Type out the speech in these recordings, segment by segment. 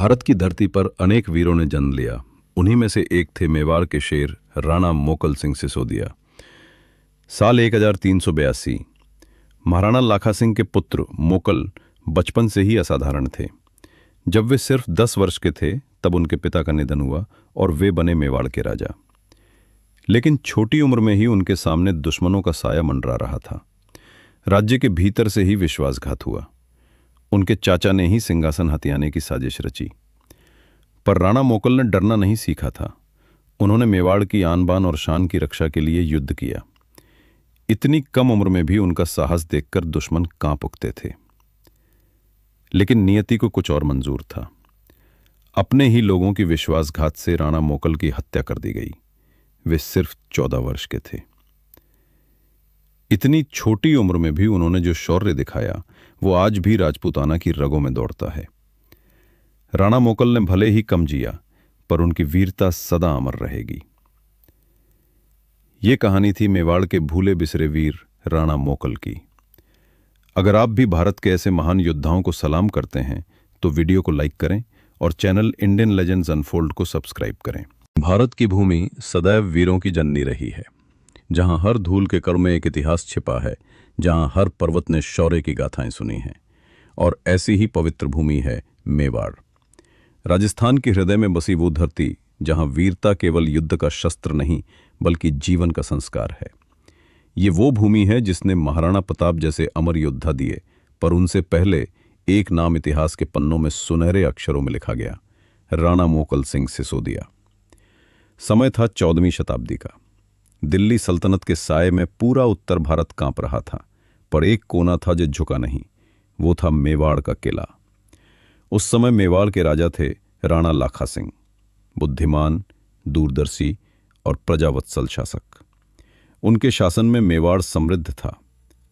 भारत की धरती पर अनेक वीरों ने जन्म लिया। उन्हीं में से एक थे मेवाड़ के शेर राणा मोकल सिंह सिसोदिया। साल 1382। महाराणा लाखा सिंह के पुत्र मोकल बचपन से ही असाधारण थे। जब वे सिर्फ 10 वर्ष के थे तब उनके पिता का निधन हुआ और वे बने मेवाड़ के राजा। लेकिन छोटी उम्र में ही उनके सामने दुश्मनों का साया मंडरा रहा था। राज्य के भीतर से ही विश्वासघात हुआ। उनके चाचा ने ही सिंहासन हथियाने की साजिश रची। पर राणा मोकल ने डरना नहीं सीखा था। उन्होंने मेवाड़ की आन बान और शान की रक्षा के लिए युद्ध किया। इतनी कम उम्र में भी उनका साहस देखकर दुश्मन कांप उठते थे। लेकिन नियति को कुछ और मंजूर था। अपने ही लोगों की विश्वासघात से राणा मोकल की हत्या कर दी गई। वे सिर्फ 14 वर्ष के थे। इतनी छोटी उम्र में भी उन्होंने जो शौर्य दिखाया वो आज भी राजपूताना की रगों में दौड़ता है। राणा मोकल ने भले ही कम जिया पर उनकी वीरता सदा अमर रहेगी। ये कहानी थी मेवाड़ के भूले बिसरे वीर राणा मोकल की। अगर आप भी भारत के ऐसे महान योद्धाओं को सलाम करते हैं तो वीडियो को लाइक करें और चैनल इंडियन लेजेंड्स अनफोल्ड को सब्सक्राइब करें। भारत की भूमि सदैव वीरों की जननी रही है, जहां हर धूल के कण में एक इतिहास छिपा है, जहां हर पर्वत ने शौर्य की गाथाएं सुनी हैं। और ऐसी ही पवित्र भूमि है मेवाड़। राजस्थान के हृदय में बसी वो धरती जहां वीरता केवल युद्ध का शस्त्र नहीं बल्कि जीवन का संस्कार है। ये वो भूमि है जिसने महाराणा प्रताप जैसे अमर योद्धा दिए, पर उनसे पहले एक नाम इतिहास के पन्नों में सुनहरे अक्षरों में लिखा गया, राणा मोकल सिंह सिसोदिया। समय था 14वीं शताब्दी का। दिल्ली सल्तनत के साये में पूरा उत्तर भारत कांप रहा था, पर एक कोना था जो झुका नहीं। वो था मेवाड़ का किला। उस समय मेवाड़ के राजा थे राणा लाखा सिंह, बुद्धिमान, दूरदर्शी और प्रजावत्सल शासक। उनके शासन में मेवाड़ समृद्ध था,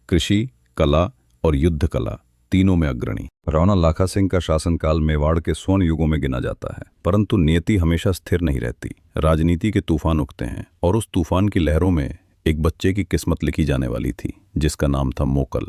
कृषि, कला और युद्ध कला तीनों में अग्रणी। राणा लाखा सिंह का शासनकाल मेवाड़ के स्वर्ण युगों में गिना जाता है। परंतु नियति हमेशा स्थिर नहीं रहती। राजनीति के तूफान उठते हैं और उस तूफान की लहरों में एक बच्चे की किस्मत लिखी जाने वाली थी, जिसका नाम था मोकल।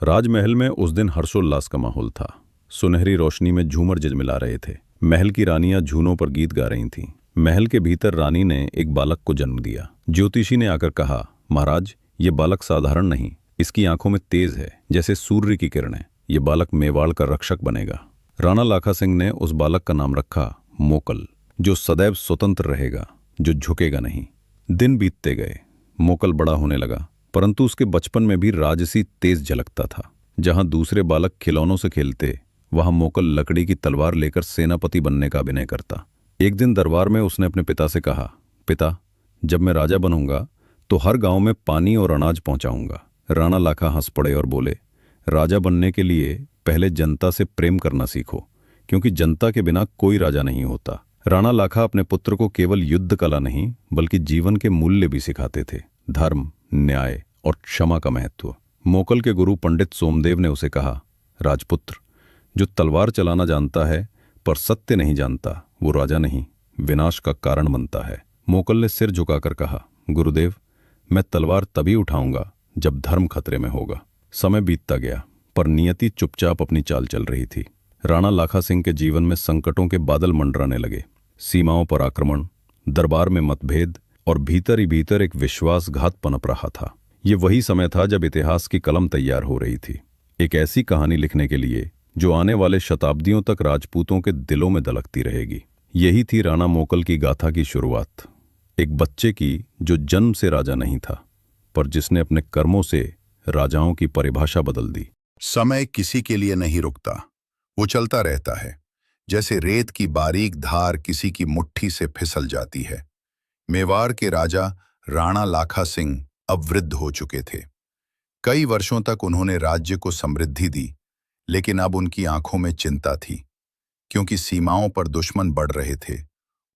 राजमहल में उस दिन हर्षोल्लास का माहौल था। सुनहरी रोशनी में झूमर जजमिला रहे थे। महल की रानियां झूनों पर गीत गा रही थीं। महल के भीतर रानी ने एक बालक को जन्म दिया। ज्योतिषी ने आकर कहा, महाराज, ये बालक साधारण नहीं, इसकी आंखों में तेज है जैसे सूर्य की किरणें। ये बालक मेवाड़ का रक्षक बनेगा। राणा लाखा सिंह ने उस बालक का नाम रखा मोकल, जो सदैव स्वतंत्र रहेगा, जो झुकेगा नहीं। दिन बीतते गए, मोकल बड़ा होने लगा, परंतु उसके बचपन में भी राजसी तेज झलकता था। जहां दूसरे बालक खिलौनों से खेलते, वहां मोकल लकड़ी की तलवार लेकर सेनापति बनने का अभिनय करता। एक दिन दरबार में उसने अपने पिता से कहा, पिता, जब मैं राजा बनूंगा तो हर गांव में पानी और अनाज पहुंचाऊंगा। राणा लाखा हंस पड़े और बोले, राजा बनने के लिए पहले जनता से प्रेम करना सीखो, क्योंकि जनता के बिना कोई राजा नहीं होता। राणा लाखा अपने पुत्र को केवल युद्ध कला नहीं बल्कि जीवन के मूल्य भी सिखाते थे, धर्म, न्याय और क्षमा का महत्व। मोकल के गुरु पंडित सोमदेव ने उसे कहा, राजपुत्र, जो तलवार चलाना जानता है पर सत्य नहीं जानता, वो राजा नहीं, विनाश का कारण बनता है। मोकल ने सिर झुकाकर कहा, गुरुदेव, मैं तलवार तभी उठाऊंगा जब धर्म खतरे में होगा। समय बीतता गया, पर नियति चुपचाप अपनी चाल चल रही थी। राणा लाखा सिंह के जीवन में संकटों के बादल मंडराने लगे। सीमाओं पर आक्रमण, दरबार में मतभेद और भीतर ही भीतर एक विश्वासघात पनप रहा था। ये वही समय था जब इतिहास की कलम तैयार हो रही थी, एक ऐसी कहानी लिखने के लिए जो आने वाले शताब्दियों तक राजपूतों के दिलों में दलकती रहेगी। यही थी राणा मोकल की गाथा की शुरुआत। एक बच्चे की जो जन्म से राजा नहीं था, पर जिसने अपने कर्मों से राजाओं की परिभाषा बदल दी। समय किसी के लिए नहीं रुकता, वो चलता रहता है, जैसे रेत की बारीक धार किसी की मुट्ठी से फिसल जाती है। मेवाड़ के राजा राणा लाखा सिंह अब वृद्ध हो चुके थे। कई वर्षों तक उन्होंने राज्य को समृद्धि दी, लेकिन अब उनकी आंखों में चिंता थी, क्योंकि सीमाओं पर दुश्मन बढ़ रहे थे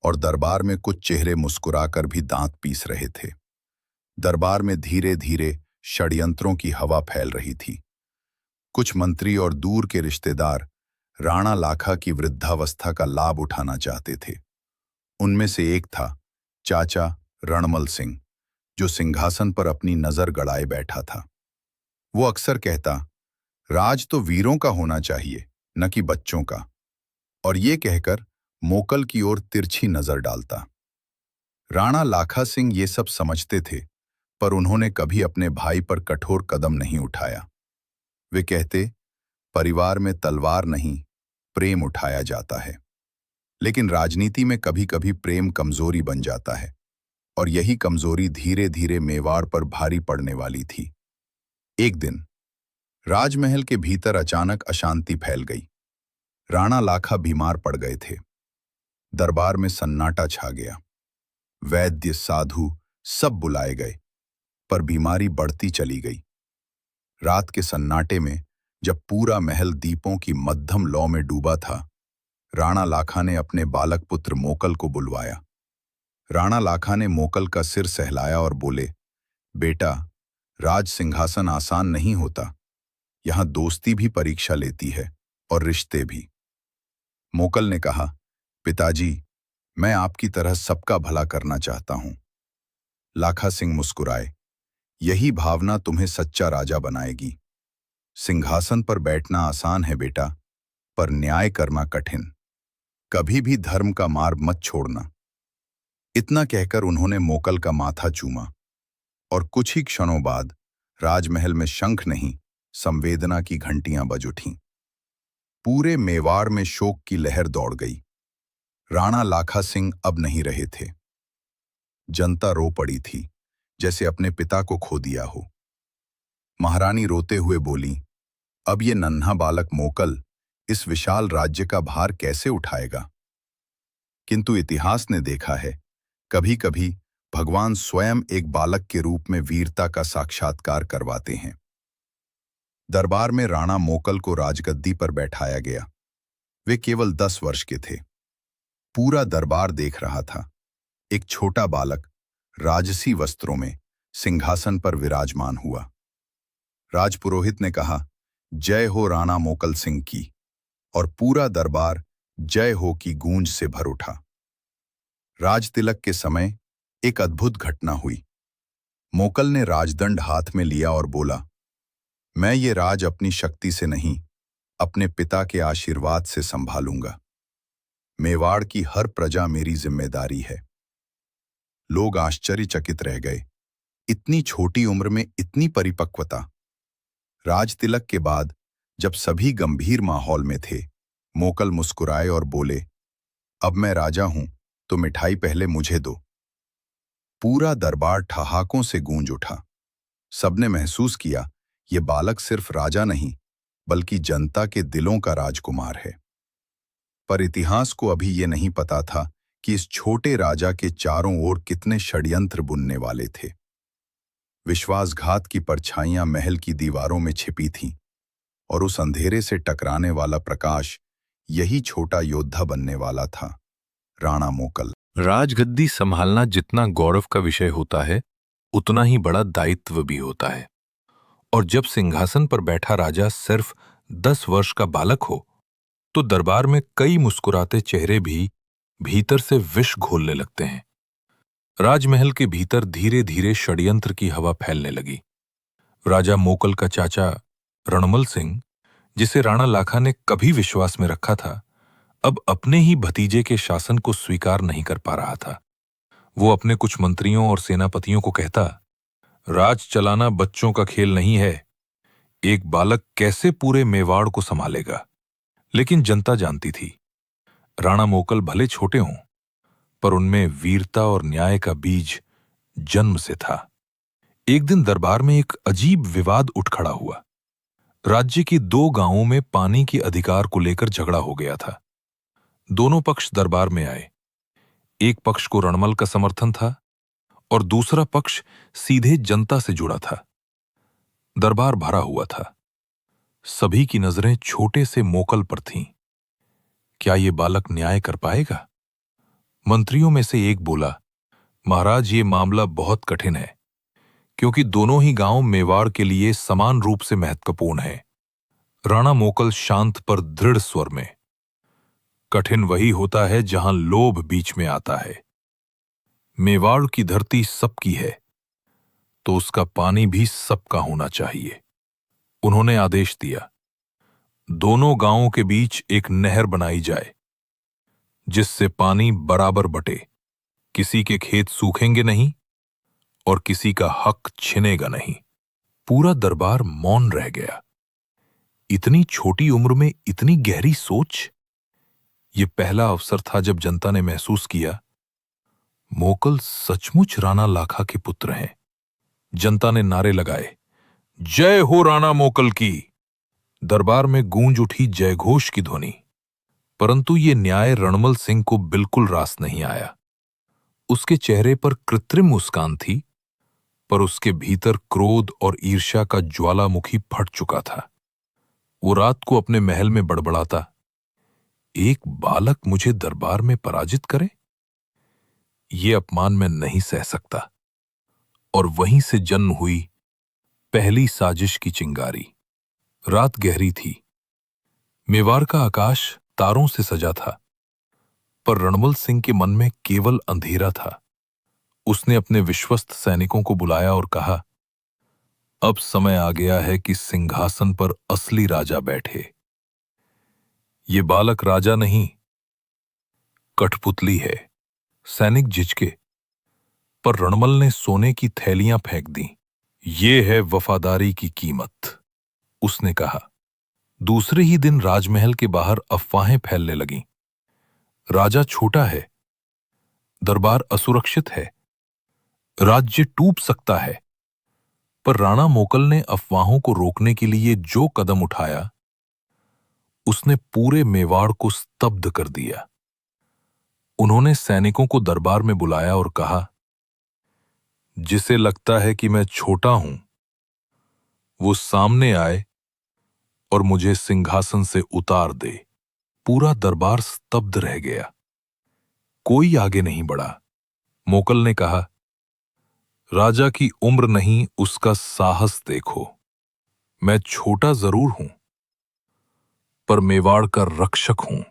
और दरबार में कुछ चेहरे मुस्कुराकर भी दांत पीस रहे थे। दरबार में धीरे धीरे षड्यंत्रों की हवा फैल रही थी। कुछ मंत्री और दूर के रिश्तेदार राणा लाखा की वृद्धावस्था का लाभ उठाना चाहते थे। उनमें से एक था चाचा रणमल सिंह, जो सिंहासन पर अपनी नजर गड़ाए बैठा था। वो अक्सर कहता, राज तो वीरों का होना चाहिए, न कि बच्चों का। और ये कहकर मोकल की ओर तिरछी नजर डालता। राणा लाखा सिंह ये सब समझते थे, पर उन्होंने कभी अपने भाई पर कठोर कदम नहीं उठाया। वे कहते, परिवार में तलवार नहीं, प्रेम उठाया जाता है। लेकिन राजनीति में कभी कभी प्रेम कमजोरी बन जाता है, और यही कमजोरी धीरे धीरे मेवाड़ पर भारी पड़ने वाली थी। एक दिन राजमहल के भीतर अचानक अशांति फैल गई। राणा लाखा बीमार पड़ गए थे। दरबार में सन्नाटा छा गया। वैद्य, साधु सब बुलाए गए, पर बीमारी बढ़ती चली गई। रात के सन्नाटे में जब पूरा महल दीपों की मध्यम लौ में डूबा था, राणा लाखा ने अपने बालक पुत्र मोकल को बुलवाया। राणा लाखा ने मोकल का सिर सहलाया और बोले, बेटा, राज सिंहासन आसान नहीं होता। यहां दोस्ती भी परीक्षा लेती है और रिश्ते भी। मोकल ने कहा, पिताजी, मैं आपकी तरह सबका भला करना चाहता हूं। लाखा सिंह मुस्कुराए, यही भावना तुम्हें सच्चा राजा बनाएगी। सिंहासन पर बैठना आसान है बेटा, पर न्याय करना कठिन। कभी भी धर्म का मार्ग मत छोड़ना। इतना कहकर उन्होंने मोकल का माथा चूमा, और कुछ ही क्षणों बाद राजमहल में शंख नहीं, संवेदना की घंटियां बज उठीं। पूरे मेवाड़ में शोक की लहर दौड़ गई। राणा लाखा सिंह अब नहीं रहे थे। जनता रो पड़ी थी, जैसे अपने पिता को खो दिया हो। महारानी रोते हुए बोली, अब ये नन्हा बालक मोकल इस विशाल राज्य का भार कैसे उठाएगा? किंतु इतिहास ने देखा है, कभी कभी भगवान स्वयं एक बालक के रूप में वीरता का साक्षात्कार करवाते हैं। दरबार में राणा मोकल को राजगद्दी पर बैठाया गया। वे केवल 10 वर्ष के थे। पूरा दरबार देख रहा था। एक छोटा बालक राजसी वस्त्रों में सिंहासन पर विराजमान हुआ। राजपुरोहित ने कहा, जय हो राणा मोकल सिंह की, और पूरा दरबार जय हो की गूंज से भर उठा। राजतिलक के समय एक अद्भुत घटना हुई। मोकल ने राजदंड हाथ में लिया और बोला, मैं ये राज अपनी शक्ति से नहीं, अपने पिता के आशीर्वाद से संभालूंगा। मेवाड़ की हर प्रजा मेरी जिम्मेदारी है। लोग आश्चर्यचकित रह गए। इतनी छोटी उम्र में इतनी परिपक्वता। राजतिलक के बाद जब सभी गंभीर माहौल में थे, मोकल मुस्कुराए और बोले, अब मैं राजा हूं तो मिठाई पहले मुझे दो। पूरा दरबार ठहाकों से गूंज उठा। सबने महसूस किया, ये बालक सिर्फ राजा नहीं, बल्कि जनता के दिलों का राजकुमार है। पर इतिहास को अभी ये नहीं पता था कि इस छोटे राजा के चारों ओर कितने षड्यंत्र बुनने वाले थे। विश्वासघात की परछाइयां महल की दीवारों में छिपी थीं, और उस अंधेरे से टकराने वाला प्रकाश यही छोटा योद्धा बनने वाला था, राणा मोकल। राजगद्दी संभालना जितना गौरव का विषय होता है, उतना ही बड़ा दायित्व भी होता है। और जब सिंहासन पर बैठा राजा सिर्फ 10 वर्ष का बालक हो, तो दरबार में कई मुस्कुराते चेहरे भी भीतर से विष घोलने लगते हैं। राजमहल के भीतर धीरे धीरे षड्यंत्र की हवा फैलने लगी। राजा मोकल का चाचा रणमल सिंह, जिसे राणा लाखा ने कभी विश्वास में रखा था, अब अपने ही भतीजे के शासन को स्वीकार नहीं कर पा रहा था। वो अपने कुछ मंत्रियों और सेनापतियों को कहता, राज चलाना बच्चों का खेल नहीं है। एक बालक कैसे पूरे मेवाड़ को संभालेगा? लेकिन जनता जानती थी, राणा मोकल भले छोटे हों, पर उनमें वीरता और न्याय का बीज जन्म से था। एक दिन दरबार में एक अजीब विवाद उठ खड़ा हुआ। राज्य की 2 गांवों में पानी के अधिकार को लेकर झगड़ा हो गया था। दोनों पक्ष दरबार में आए। एक पक्ष को रणमल का समर्थन था और दूसरा पक्ष सीधे जनता से जुड़ा था। दरबार भरा हुआ था। सभी की नजरें छोटे से मोकल पर थीं। क्या ये बालक न्याय कर पाएगा? मंत्रियों में से एक बोला, महाराज, ये मामला बहुत कठिन है, क्योंकि दोनों ही गांव मेवाड़ के लिए समान रूप से महत्वपूर्ण है। राणा मोकल शांत पर दृढ़ स्वर में, कठिन वही होता है जहां लोभ बीच में आता है। मेवाड़ की धरती सबकी है, तो उसका पानी भी सबका होना चाहिए। उन्होंने आदेश दिया, दोनों गांवों के बीच एक नहर बनाई जाए जिससे पानी बराबर बटे, किसी के खेत सूखेंगे नहीं और किसी का हक छिनेगा नहीं। पूरा दरबार मौन रह गया। इतनी छोटी उम्र में इतनी गहरी सोच। यह पहला अवसर था जब जनता ने महसूस किया, मोकल सचमुच राणा लाखा के पुत्र हैं। जनता ने नारे लगाए, जय हो राणा मोकल की। दरबार में गूंज उठी जयघोष की ध्वनि। परंतु ये न्याय रणमल सिंह को बिल्कुल रास नहीं आया। उसके चेहरे पर कृत्रिम मुस्कान थी, पर उसके भीतर क्रोध और ईर्ष्या का ज्वालामुखी फट चुका था। वो रात को अपने महल में बड़बड़ाता, एक बालक मुझे दरबार में पराजित करे, ये अपमान मैं नहीं सह सकता। और वहीं से जन्म हुई पहली साजिश की चिंगारी। रात गहरी थी, मेवाड़ का आकाश तारों से सजा था, पर रणमल सिंह के मन में केवल अंधेरा था। उसने अपने विश्वस्त सैनिकों को बुलाया और कहा, अब समय आ गया है कि सिंहासन पर असली राजा बैठे। ये बालक राजा नहीं, कठपुतली है। सैनिक झिझके, पर रणमल ने सोने की थैलियां फेंक दी। ये है वफादारी की कीमत, उसने कहा। दूसरे ही दिन राजमहल के बाहर अफवाहें फैलने लगीं। राजा छोटा है, दरबार असुरक्षित है, राज्य टूट सकता है। पर राणा मोकल ने अफवाहों को रोकने के लिए जो कदम उठाया, उसने पूरे मेवाड़ को स्तब्ध कर दिया। उन्होंने सैनिकों को दरबार में बुलाया और कहा, जिसे लगता है कि मैं छोटा हूं, वो सामने आए और मुझे सिंहासन से उतार दे। पूरा दरबार स्तब्ध रह गया। कोई आगे नहीं बढ़ा। मोकल ने कहा, राजा की उम्र नहीं, उसका साहस देखो। मैं छोटा जरूर हूं, पर मेवाड़ का रक्षक हूं।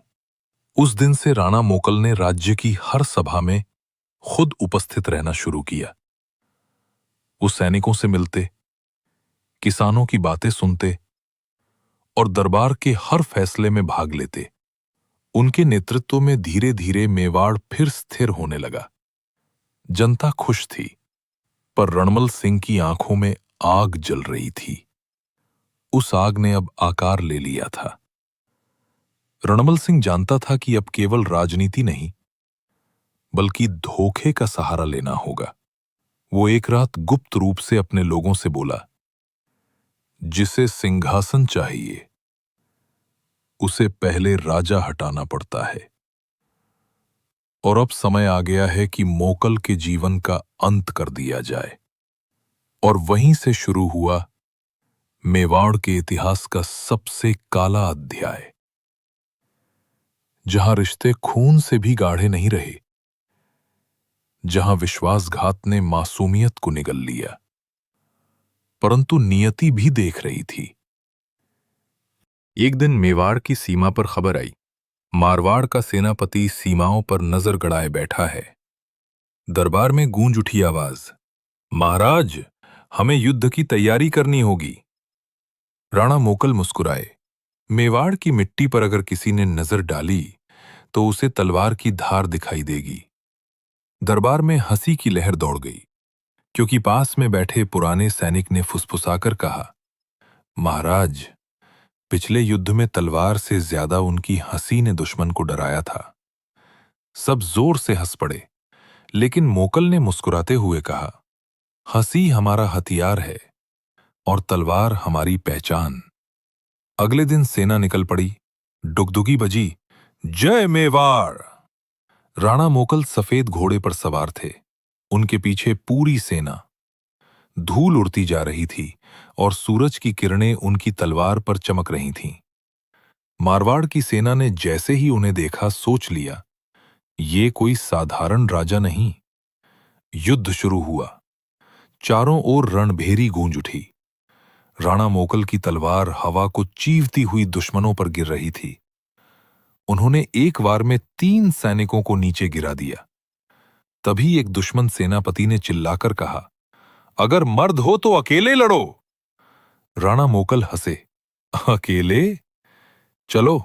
उस दिन से राणा मोकल ने राज्य की हर सभा में खुद उपस्थित रहना शुरू किया। वो सैनिकों से मिलते, किसानों की बातें सुनते और दरबार के हर फैसले में भाग लेते। उनके नेतृत्व में धीरे धीरे मेवाड़ फिर स्थिर होने लगा। जनता खुश थी, पर रणमल सिंह की आंखों में आग जल रही थी। उस आग ने अब आकार ले लिया था। रणमल सिंह जानता था कि अब केवल राजनीति नहीं, बल्कि धोखे का सहारा लेना होगा। वो एक रात गुप्त रूप से अपने लोगों से बोला, जिसे सिंहासन चाहिए, उसे पहले राजा हटाना पड़ता है। और अब समय आ गया है कि मोकल के जीवन का अंत कर दिया जाए। और वहीं से शुरू हुआ मेवाड़ के इतिहास का सबसे काला अध्याय, जहां रिश्ते खून से भी गाढ़े नहीं रहे, जहां विश्वासघात ने मासूमियत को निगल लिया, परंतु नियति भी देख रही थी। एक दिन मेवाड़ की सीमा पर खबर आई, मारवाड़ का सेनापति सीमाओं पर नजर गड़ाए बैठा है। दरबार में गूंज उठी आवाज, महाराज, हमें युद्ध की तैयारी करनी होगी। राणा मोकल मुस्कुराए। मेवाड़ की मिट्टी पर अगर किसी ने नजर डाली तो उसे तलवार की धार दिखाई देगी। दरबार में हंसी की लहर दौड़ गई, क्योंकि पास में बैठे पुराने सैनिक ने फुसफुसाकर कहा, महाराज, पिछले युद्ध में तलवार से ज्यादा उनकी हंसी ने दुश्मन को डराया था। सब जोर से हंस पड़े, लेकिन मोकल ने मुस्कुराते हुए कहा, हंसी हमारा हथियार है और तलवार हमारी पहचान। अगले दिन सेना निकल पड़ी। डुगडुगी बजी, जय मेवाड़। राणा मोकल सफेद घोड़े पर सवार थे। उनके पीछे पूरी सेना। धूल उड़ती जा रही थी और सूरज की किरणें उनकी तलवार पर चमक रही थीं। मारवाड़ की सेना ने जैसे ही उन्हें देखा, सोच लिया, ये कोई साधारण राजा नहीं। युद्ध शुरू हुआ। चारों ओर रणभेरी गूंज उठी। राणा मोकल की तलवार हवा को चीवती हुई दुश्मनों पर गिर रही थी। उन्होंने एक वार में 3 सैनिकों को नीचे गिरा दिया। तभी एक दुश्मन सेनापति ने चिल्लाकर कहा, अगर मर्द हो तो अकेले लड़ो। राणा मोकल हंसे, अकेले? चलो,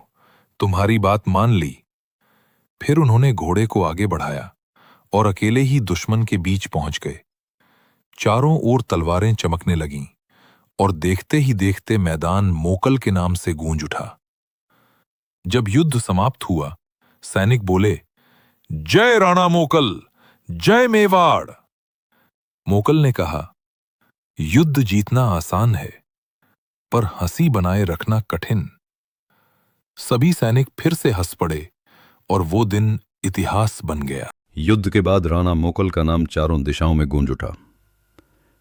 तुम्हारी बात मान ली। फिर उन्होंने घोड़े को आगे बढ़ाया और अकेले ही दुश्मन के बीच पहुंच गए। चारों ओर तलवारें चमकने लगीं और देखते ही देखते मैदान मोकल के नाम से गूंज उठा। जब युद्ध समाप्त हुआ, सैनिक बोले, जय राणा मोकल, जय मेवाड़। मोकल ने कहा, युद्ध जीतना आसान है, पर हंसी बनाए रखना कठिन। सभी सैनिक फिर से हंस पड़े और वो दिन इतिहास बन गया। युद्ध के बाद राणा मोकल का नाम चारों दिशाओं में गूंज उठा।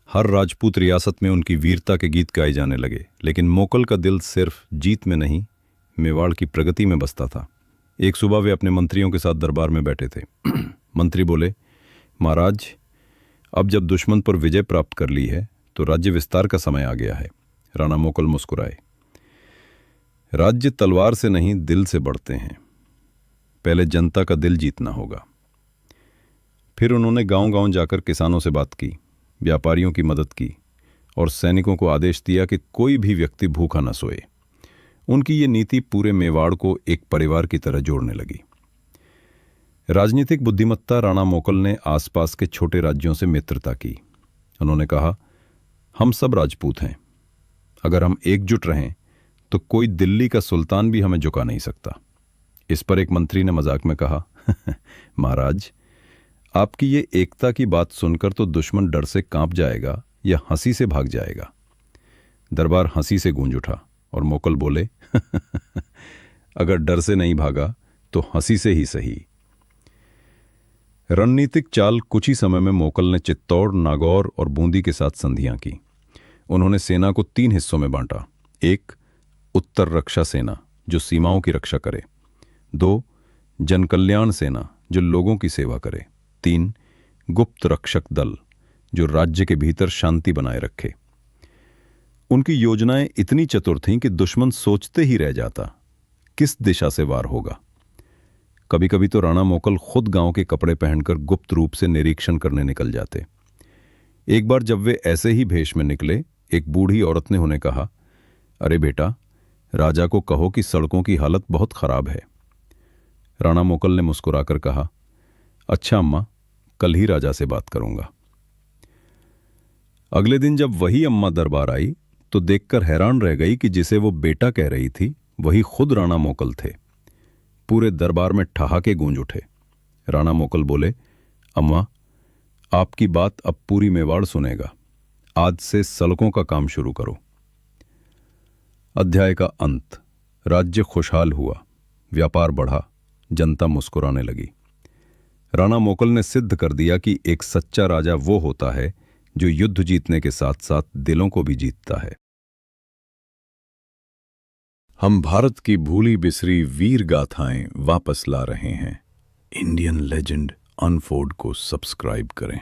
हर राजपूत रियासत में उनकी वीरता के गीत गाए जाने लगे, लेकिन मोकल का दिल सिर्फ जीत में नहीं, मेवाड़ की प्रगति में बसता था। एक सुबह वे अपने मंत्रियों के साथ दरबार में बैठे थे। मंत्री बोले, महाराज, अब जब दुश्मन पर विजय प्राप्त कर ली है तो राज्य विस्तार का समय आ गया है। राणा मोकल मुस्कुराए। राज्य तलवार से नहीं, दिल से बढ़ते हैं। पहले जनता का दिल जीतना होगा। फिर उन्होंने गांव-गांव जाकर किसानों से बात की, व्यापारियों की मदद की और सैनिकों को आदेश दिया कि कोई भी व्यक्ति भूखा न सोए। उनकी ये नीति पूरे मेवाड़ को एक परिवार की तरह जोड़ने लगी। राजनीतिक बुद्धिमत्ता राणा मोकल ने आसपास के छोटे राज्यों से मित्रता की। उन्होंने कहा, हम सब राजपूत हैं। अगर हम एकजुट रहें तो कोई दिल्ली का सुल्तान भी हमें झुका नहीं सकता। इस पर एक मंत्री ने मजाक में कहा, महाराज, आपकी ये एकता की बात सुनकर तो दुश्मन डर से कांप जाएगा या हंसी से भाग जाएगा। दरबार हंसी से गूंज उठा और मोकल बोले, अगर डर से नहीं भागा तो हंसी से ही सही। रणनीतिक चाल कुछ ही समय में मोकल ने चित्तौड़, नागौर और बूंदी के साथ संधियां की। उन्होंने सेना को 3 हिस्सों में बांटा। 1, उत्तर रक्षा सेना जो सीमाओं की रक्षा करे। 2, जनकल्याण सेना जो लोगों की सेवा करे। 3, गुप्त रक्षक दल जो राज्य के भीतर शांति बनाए रखे। उनकी योजनाएं इतनी चतुर थीं कि दुश्मन सोचते ही रह जाता, किस दिशा से वार होगा। कभी कभी तो राणा मोकल खुद गांव के कपड़े पहनकर गुप्त रूप से निरीक्षण करने निकल जाते। एक बार जब वे ऐसे ही भेष में निकले, एक बूढ़ी औरत ने उन्हें कहा, अरे बेटा, राजा को कहो कि सड़कों की हालत बहुत खराब है। राणा मोकल ने मुस्कुराकर कहा, अच्छा अम्मा, कल ही राजा से बात करूंगा। अगले दिन जब वही अम्मा दरबार आई तो देखकर हैरान रह गई कि जिसे वो बेटा कह रही थी वही खुद राणा मोकल थे। पूरे दरबार में ठहाके गूंज उठे। राणा मोकल बोले, अम्मा, आपकी बात अब पूरी मेवाड़ सुनेगा। आज से सड़कों का काम शुरू करो। अध्याय का अंत। राज्य खुशहाल हुआ, व्यापार बढ़ा, जनता मुस्कुराने लगी। राणा मोकल ने सिद्ध कर दिया कि एक सच्चा राजा वो होता है जो युद्ध जीतने के साथ साथ दिलों को भी जीतता है। हम भारत की भूली बिसरी वीर गाथाएं वापस ला रहे हैं। इंडियन लेजेंड अनफोल्ड को सब्सक्राइब करें।